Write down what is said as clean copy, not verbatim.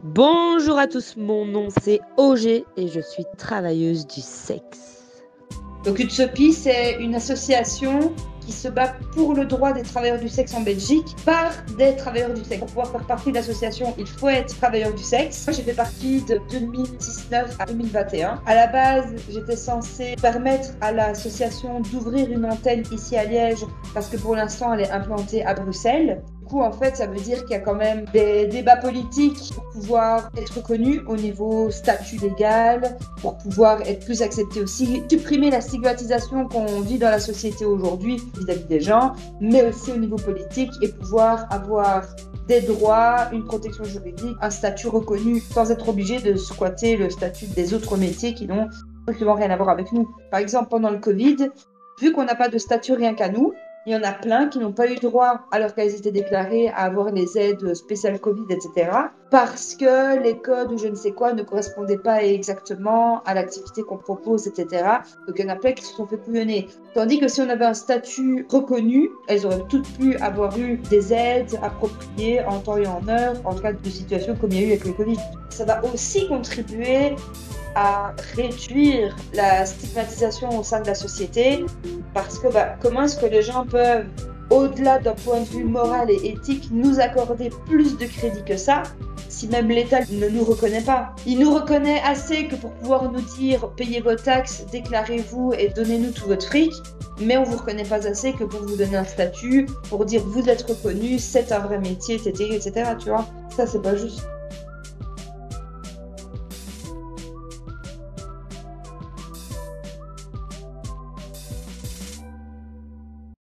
Bonjour à tous, mon nom c'est OG et je suis travailleuse du sexe. Donc Utopie, c'est une association qui se bat pour le droit des travailleurs du sexe en Belgique par des travailleurs du sexe. Pour pouvoir faire partie de l'association, il faut être travailleur du sexe. Moi, j'ai fait partie de 2019 à 2021. À la base, j'étais censée permettre à l'association d'ouvrir une antenne ici à Liège parce que pour l'instant, elle est implantée à Bruxelles. Du coup, en fait, ça veut dire qu'il y a quand même des débats politiques pour pouvoir être reconnu au niveau statut légal, pour pouvoir être plus accepté aussi, supprimer la stigmatisation qu'on vit dans la société aujourd'hui vis-à-vis des gens, mais aussi au niveau politique et pouvoir avoir des droits, une protection juridique, un statut reconnu sans être obligé de squatter le statut des autres métiers qui n'ont strictement rien à voir avec nous. Par exemple, pendant le Covid, vu qu'on n'a pas de statut rien qu'à nous, il y en a plein qui n'ont pas eu droit, alors qu'elles étaient déclarées, à avoir les aides spéciales Covid, etc. Parce que les codes ou je ne sais quoi ne correspondaient pas exactement à l'activité qu'on propose, etc. Donc il y en a plein qui se sont fait couillonner. Tandis que si on avait un statut reconnu, elles auraient toutes pu avoir eu des aides appropriées en temps et en heure en cas de situation comme il y a eu avec le Covid. Ça va aussi contribuer à réduire la stigmatisation au sein de la société parce que comment est-ce que les gens peuvent, au-delà d'un point de vue moral et éthique, nous accorder plus de crédit que ça si même l'État ne nous reconnaît pas. Il nous reconnaît assez que pour pouvoir nous dire payez vos taxes, déclarez-vous et donnez-nous tout votre fric, mais on vous reconnaît pas assez que pour vous donner un statut, pour dire vous êtes reconnu, c'est un vrai métier, etc., etc. Tu vois, ça c'est pas juste.